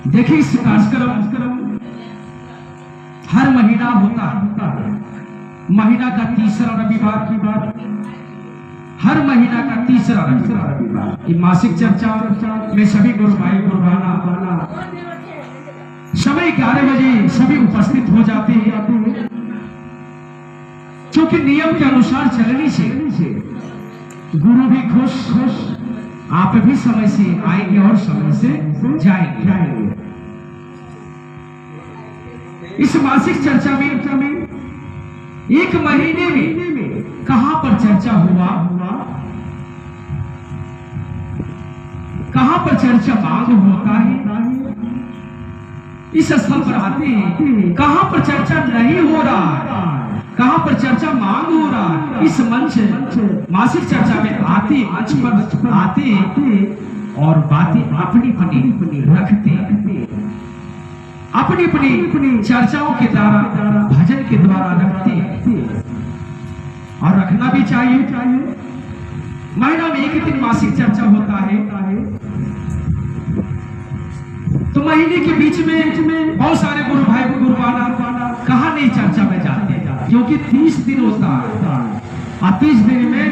देखिए इस कार्यक्रम हर महीना होता है, महीना का तीसरा रविवार की बात, हर महीना का तीसरा रविवार ये मासिक चर्चा में सभी गुरु भाई गुरुबाना समय 11 बजे सभी उपस्थित हो जाते हैं, क्योंकि नियम के अनुसार चलने से गुरु भी खुश, आप भी समय से आएंगे और समय से जाएंगे। इस मासिक चर्चा में एक महीने में कहां पर चर्चा हुआ, कहां पर चर्चा मांग होता है, इस स्थल पर आते हैं। कहां पर चर्चा नहीं हो रहा, कहां पर चर्चा मांग हो रहा, इस मंच मासिक चर्चा में आते, मंच पर आते और बातें अपनी रखते, अपनी चर्चाओं के द्वारा, भजन के द्वारा रखते और रखना भी चाहिए। महीना में एक दिन मासिक चर्चा होता है, तो महीने के बीच में बहुत सारे गुरु भाई गुरुबाना कहाँ नहीं चर्चा में जाते, क्योंकि 30 दिन होता है और 30 दिन में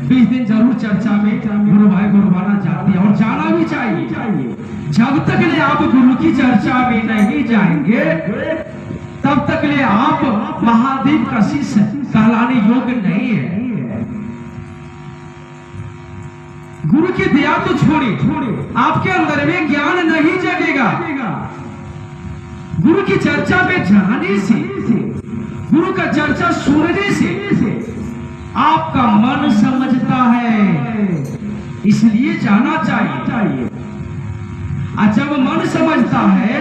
20 दिन जरूर चर्चा में गुरु भाई गुरुबाना जाते हैं और जाना भी चाहिए। जब तक ले आप गुरु की चर्चा में नहीं जाएंगे तब तक ले आप महादेव का शिष्य कहलाने योग्य नहीं है। गुरु की दया तो छोड़िए, आपके अंदर में ज्ञान नहीं जगेगा। गुरु की चर्चा में जाने से, गुरु का चर्चा सुनने से आपका मन समझता है, इसलिए जाना चाहिए। और जब मन समझता है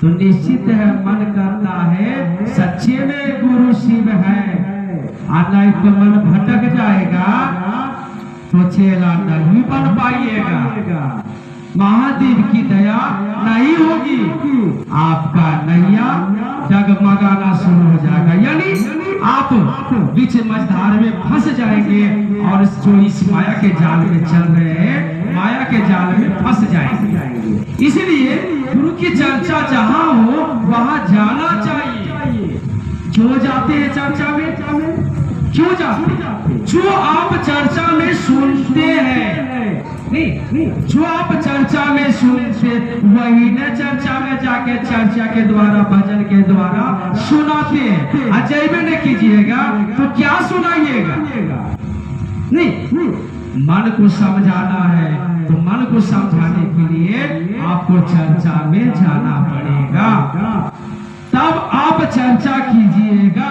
तो निश्चित है मन करता है सच्चे में गुरु शिव है, और नहीं तो मन भटक जाएगा तो चेला नहीं बन पाइएगा, महादेव की दया नहीं होगी, आपका नैया डगमगाना शुरू हो जाएगा, यानी आप बीच मझधार में फंस जाएंगे और जो इस माया के जाल में चल रहे हैं, माया के जाल में फंस जाएंगे। इसलिए गुरु की चर्चा जहां हो वहां जाना चाहिए। क्यों जाते हैं चर्चा में, क्यों जाते? जो आप चर्चा में सुनते हैं, नहीं जो आप चर्चा में सुनते वही न चर्चा में जाके चर्चा के द्वारा, भजन के द्वारा सुनाते हैं। अजय में न कीजिएगा तो क्या सुनाइएगा? नहीं, मन को समझाना है तो मन को समझाने के लिए आपको चर्चा में जाना पड़ेगा, तब आप चर्चा कीजिएगा।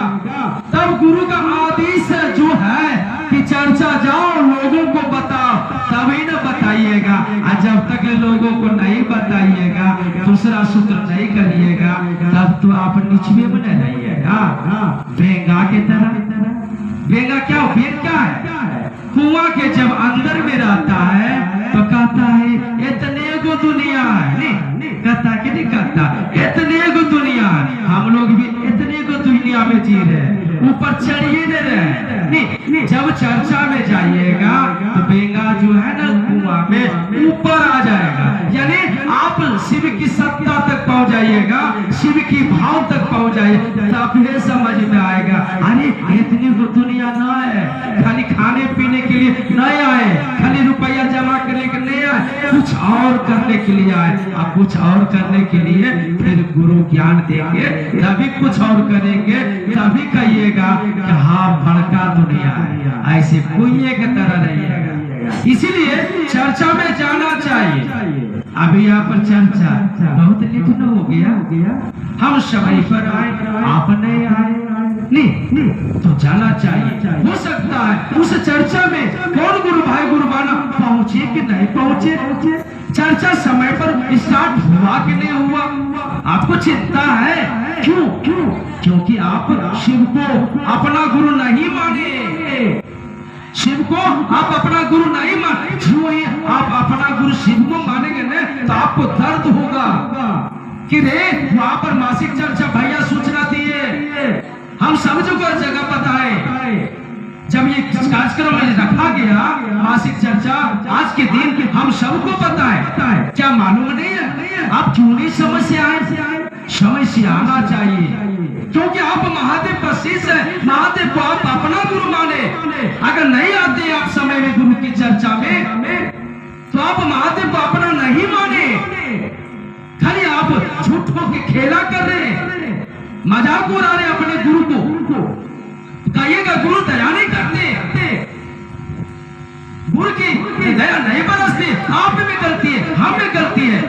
तब गुरु का आदेश जो है कि चर्चा जाओ, लोगों को बताओ, तभी न बताइएगा। और जब तक लोगों को नहीं बताइएगा, दूसरा सूत्र नहीं करिएगा, तब तो आप निचवे में न रहिएगा, बेंगा के तरह। बेंगा क्या, बेंग क्या है? कुआं के जब अंदर में रहता है तो कहता है इतने को दुनिया है, नहीं कहता कि नहीं कहता, इतने को दुनिया है, हम लोग भी इतने को दुनिया में जी रहे, ऊपर चढ़िए न रहे। नहीं, जब चर्चा में जाइएगा तो बेंगा जो है ना कुआं में ऊपर आ जाएगा, यानी आप शिव की सत्ता तक पहुंच जाइएगा, शिव की भाव तक पहुंच जाइए, तब ये समझ में आएगा अरे इतनी को दुनिया ना है, खाली खाने पीने के लिए नहीं आए, खाली रुपया जमा करने के नहीं आए, कुछ और करने के लिए आए। आप कुछ और करने के लिए फिर गुरु ज्ञान देंगे, तभी कुछ और करेंगे, तभी कहिएगा कि हाँ भड़का दुनिया है, ऐसे कोई एक तरह रहिएगा। इसीलिए चर्चा में जाना चाहिए। अभी यहाँ पर चर्चा बहुत लेट न हो गया, हम समय पर आए, आप नहीं आए, नहीं तो जाना चाहिए। हो सकता है उस चर्चा में कौन गुरु भाई गुरुबाना पहुंचे कि नहीं पहुंचे, चर्चा समय पर स्टार्ट हुआ कि नहीं हुआ, आपको चिंता है? क्यों? क्योंकि आप शिव को अपना गुरु नहीं माने, शिव को आप अपना गुरु नहीं माने। जो ही आप अपना गुरु शिव को मानेंगे ना तो आपको दर्द होगा कि रे वहां पर मासिक चर्चा भैया सूचना दिए, हम समझो को जगह बताए। जब ये कार्यक्रम में रखा गया मासिक चर्चा आज के दिन हम सबको पता है, है क्या मालूम नहीं है? आप क्यों नहीं समझ से आए? समझ से आना चाहिए, क्योंकि आप महादेव का शिष्य है, महादेव को आप अपना गुरु माने। अगर नहीं आते आप समय में गुरु की चर्चा में, तो आप महादेव को अपना नहीं माने। खाली आप झूठों के खेला कर रहे हैं, मजाक उड़ा रहे अपने गुरु को। कहिएगा गुरु दया नहीं करते, गुरु की दया नहीं बरसती। आप में गलती है, हम में गलती है,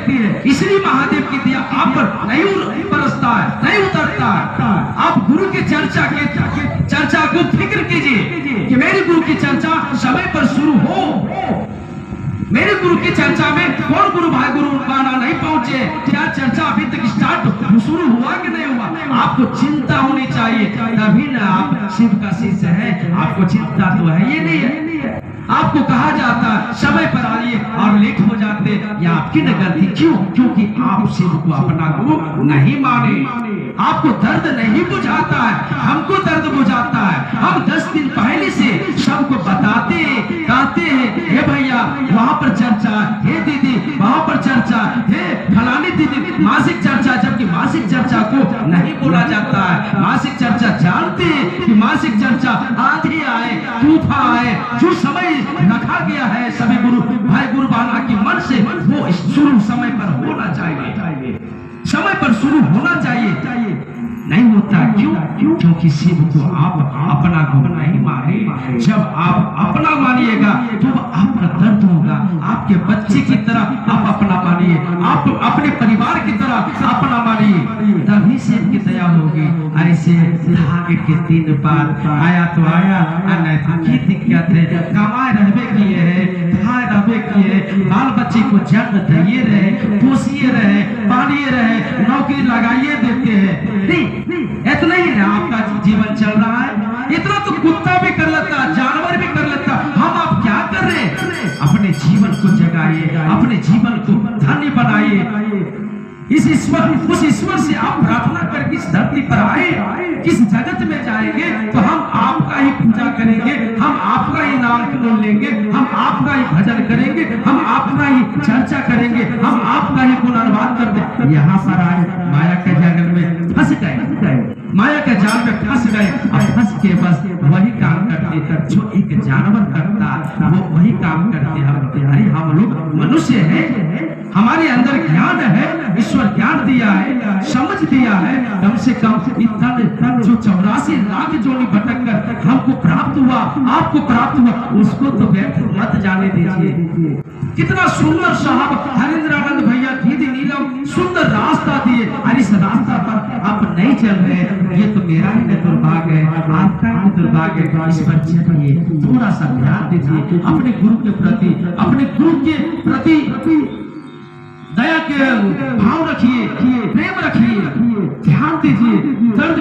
इसलिए महादेव की दया आप पर नहीं बरसता है, नहीं उतरता है। आप गुरु की चर्चा को फिक्र कीजिए कि मेरे गुरु की चर्चा समय पर शुरू हो। मेरे गुरु की चर्चा में कौन गुरु भाई गुरु बाना नहीं पहुंचे, क्या चर्चा अभी तक स्टार्ट शुरू हुआ कि नहीं हुआ? आपको चिंता होनी चाहिए, तभी ना आप शिव का शिष्य है। आपको चिंता तो है ये नहीं है। आपको कहा जाता है समय पर आइए और लेट हो जाते, ये आपकी न गलती। क्यों? क्योंकि आप शिव को अपना गुरु नहीं माने। आपको दर्द नहीं बुझाता है, हमको दर्द बुझाता है। हम 10 दिन पहले से सबको बताते कहते हैं, हे भैया वहां पर चर्चा, हे दीदी वहां पर चर्चा, हे फलानी दीदी मासिक चर्चा, जबकि मासिक चर्चा को नहीं बोला जाता है। मासिक चर्चा जानते हैं कि मासिक चर्चा आंधी आए तूफान आए, जो समय रखा गया है सभी गुरु भाई गुरु बाना की मन से, वो शुरू समय पर होना चाहिए, समय पर शुरू होना चाहिए। नहीं होता क्यों? क्योंकि शिव को आप अपना गुरु नहीं माने। जब आप अपना मानिएगा तो आपका दर्द होगा। आपके बच्चे की तरह आप अपना मानिए, आप अपने परिवार की तरह अपना मानिए, तभी शिव की दया होगी। ऐसे भाग्य के 3 बार आया तो आया, नहीं तो की दिक्कत है। कमाए रहबे किए है, खाए रहबे किए, बाल बच्चे को जन्म दिए रहे, पोसिए रहे, पालिए रहे, नौकरी लगाइए देते हैं। नहीं, इतना ही ना आपका जीवन चल रहा है। इतना तो कुत्ता भी कर लेता, जानवर भी कर लेता। हम आप क्या कर रहे हैं? अपने जीवन को जगाइए, अपने जीवन को धन्य बनाइए। उस ईश्वर से आप प्रार्थना करके इस धरती पर आए, किस जगत में जाएंगे तो हम आपका ही पूजा करेंगे, हम आपका ही नाम लेंगे, हम आपका ही भजन करेंगे, हम आपका ही चर्चा करेंगे, हम आपका ही गुणगान कर दे। यहाँ पर आए माया के जाल में फंस गए, माया के जाल में फंस गए। और फंस के बस वही काम करते जो एक जानवर करता, वो वही काम करते। हम लोग मनुष्य हैं, हमारे अंदर ज्ञान है, ईश्वर ज्ञान दिया है, समझ दिया है। कम से कम इतना जो 84 लाख जोड़ी भटक कर हमको प्राप्त हुआ, आपको प्राप्त हुआ, उसको तो व्यर्थ मत जाने दीजिए। कितना सुंदर साहब हरिंद्रानंद भैया दीदी नीलम सुंदर रास्ता दिए, और इस रास्ता पर आप नहीं चल रहे, ये तो मेरा ही दुर्भाग्य है, आपका ही दुर्भाग्य है। इस पर चलिए, थोड़ा सा ध्यान दीजिए अपने गुरु के प्रति, अपने गुरु के प्रति दया के भाव रखिए, प्रेम रखिए, ध्यान दीजिए। दर्द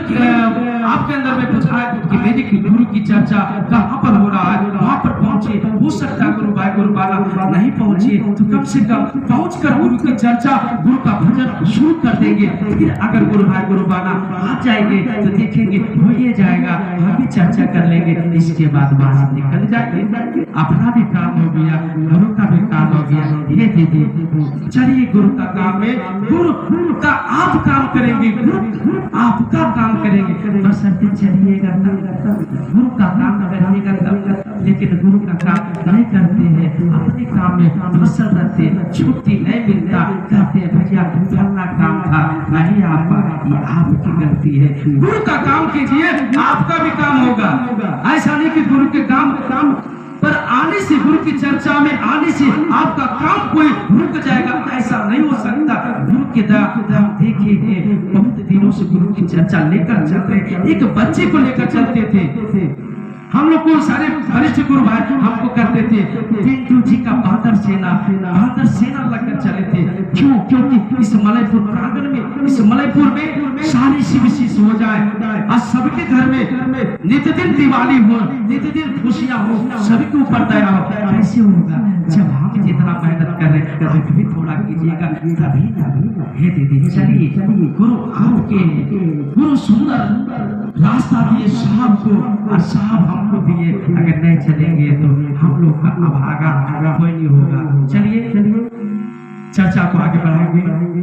आपके अंदर में कुछ आए कि मेरी गुरु की चर्चा कहाँ पर हो रहा है, वहां पर पहुंचे। हो सकता है गुरु भाई गुरु बाला नहीं पहुंचे तो कम से कम पहुंचकर गुरु की चर्चा, गुरु का भजन शुरू कर देंगे। फिर अगर गुरु भाई गुरु बाला आ जाएंगे तो देखेंगे हो ये जाएगा, हम भी चर्चा कर लेंगे। इसके बाद बाहर निकल जाएंगे, अपना भी काम हो गया, गुरु का भी काम हो गया। ये दीदी चलिए गुरु का काम है, गुरु का आप काम करेंगे, गुरु आपका काम करेंगे, बस चलिएगा गुरु का काम करिएगा तब। लेकिन गुरु का काम नहीं करते हैं, अपने काम में फसल रहते हैं, छुट्टी नहीं मिलता, कहते हैं भैया फलना काम था नहीं आ पाया, ये आपकी गलती है। गुरु का काम कीजिए, आपका भी काम होगा। ऐसा नहीं कि गुरु के काम पर आने से, गुरु की चर्चा में आने से आपका काम कोई रुक जाएगा, ऐसा नहीं हो सकता। गुरु के हम देखिए बहुत दिनों से गुरु की चर्चा लेकर चल रहे। एक बच्चे को लेकर चलते थे हम लोग को, सारे वरिष्ठ गुरु भाई हमको करते थे पिंटू जी का बहादुर सेना लगकर चले थे। क्यों? क्योंकि इस मलयपुर प्रांगण में, इस मलयपुर में सारी शिव शिष्य हो जाए और सबके घर में नित्य दिन दिवाली हो, नित्य दिन खुशियां हो, सभी के ऊपर दया हो। कैसे होगा जब हम जितना मेहनत कर रहे हैं, आप भी थोड़ा कीजिएगा तभी ना। हे दीदी चलिए, गुरु आपके गुरु सुंदर रास्ता दिए साहब को, और साहब हमको दिए। अगर नहीं चलेंगे तो हम लोग का अभागा कोई नहीं होगा। चलिए चर्चा को आगे बढ़ाएंगे।